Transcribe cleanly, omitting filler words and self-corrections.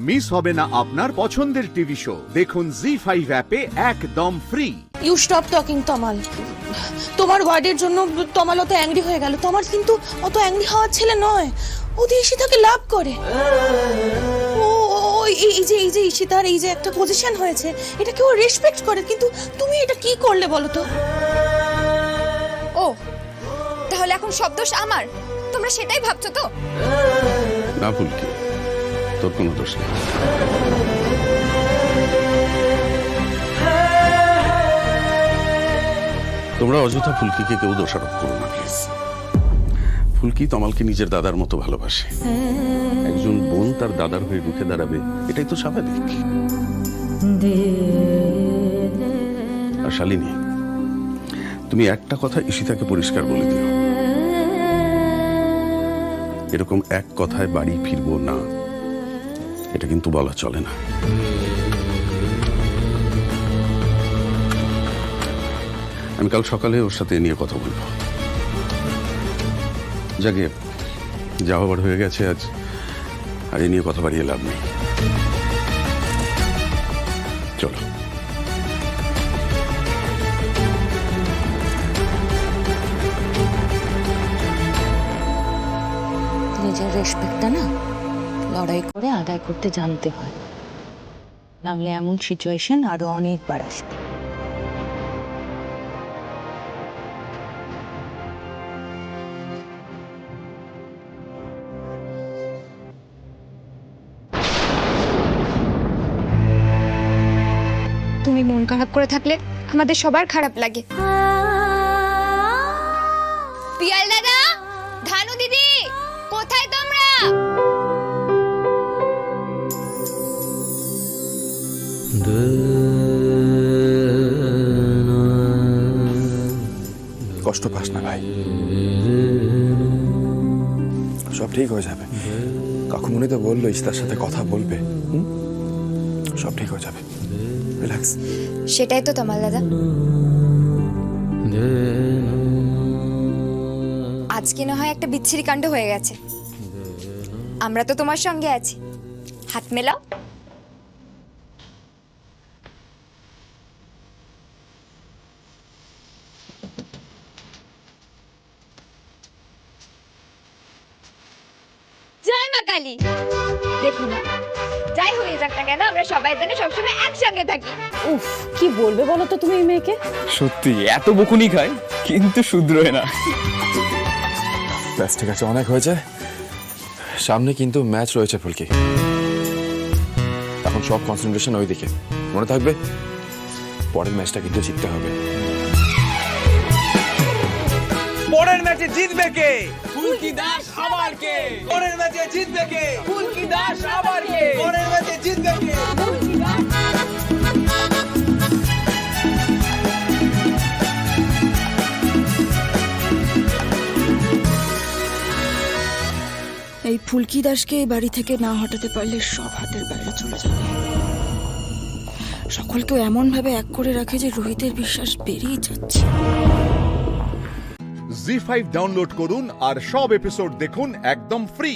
Miss হবে না আপনার পছন্দের টিভি শো। দেখুন জি5 অ্যাপে একদম ফ্রি। ইউ স্টপ টকিং তমাল। তোমার ওয়ার্ডের জন্য তমাল অত অ্যাংরি হয়ে গেল। তমাল কিন্তু অত অ্যাংরি হওয়ার ছেলে নয়। ও দিয়ে ঈশিতাকে লাভ করে। ও এই যে ঈশিতার এই যে একটা পজিশন হয়েছে, এটাকে ও রেসপেক্ট করে। কিন্তু তুমি এটা কি করলে বলো তো? ও তাহলে এখন সব দোষ আমার, তোমরা সেটাই ভাবছো তো? না ফুলকি, তোর কোনো দোষ নেই। তোমরা অযথা ফুলকিকে কেউ দোষারোপ করো না প্লিজ। ফুলকি তমালকে নিজের দাদার মতো ভালোবাসে। একজন বোন তার দাদার হয়ে রুখে দাঁড়াবে, এটাই তো স্বাভাবিক। আর শালিনী, তুমি একটা কথা ঈশিতাকে পরিষ্কার বলে দিও, এরকম এক কথায় বাড়ি ফিরবো না, এটা কিন্তু বলা চলে না। আমি কাল সকালে ওর সাথে নিয়ে কথা বলবো। যাকে যা হবার হয়ে গেছে, আজ আর এ নিয়ে কথা বাড়িয়ে লাভ নেই। চলো। নিজের রেসপেক্টটা না লড়াই করে আদায় করতে জানতে হয়, নাহলে এমন সিচুয়েশন আরো অনেকবার আসবে। তুমি মন খারাপ করে থাকলে আমাদের সবার খারাপ লাগে। পিয়াল দাদা, ধানু দিদি, কোথায় তোমরা? কষ্ট পাস না ভাই, সব ঠিক হয়ে যাবে। কাকুমনি তো বললো ঈশিতার সাথে কথা বলবে, সব ঠিক হয়ে যাবে। রিল্যাক্স। সেটাই তো তমাল দাদা, আজকে না হয় একটা বিচ্ছিরি কাণ্ড হয়ে গেছে, আমরা তো তোমার সঙ্গে আছি, হাত মেলাও। জয় মা কালী। দেখুন যাই হয়ে যাক না কেন, আমরা সবাই যেন সবসময় একসঙ্গে থাকি। উফ, কি বলবে বলো তো তুমি এই মেয়েকে? সত্যি এত বকুনি খায় কিন্তু শুধরোয় না। ব্যাস ঠিক আছে, অনেক হয়েছে। সামনে কিন্তু ম্যাচ রয়েছে ফুলকি, এখন সব কনসেন্ট্রেশন ওইদিকে। মনে থাকবে পরের ম্যাচটা কিন্তু জিততে হবে। পরের ম্যাচে জিতবে কে? ফুলকি দাস আবার কে? পরের ম্যাচে জিতবে কে? ফুলকি দাস আবার কে? পরের ম্যাচে জিতবে কে? এই ফুলকি দাসকে এই বাড়ি থেকে না হটাতে পারলে সব হাতের বাইরে চলে যাবে। সকলকে এমন ভাবে এক করে রাখে যে রোহিতের বিশ্বাস বেরিয়ে যাচ্ছে। জি5 ডাউনলোড করুন আর সব এপিসোড দেখুন একদম ফ্রি।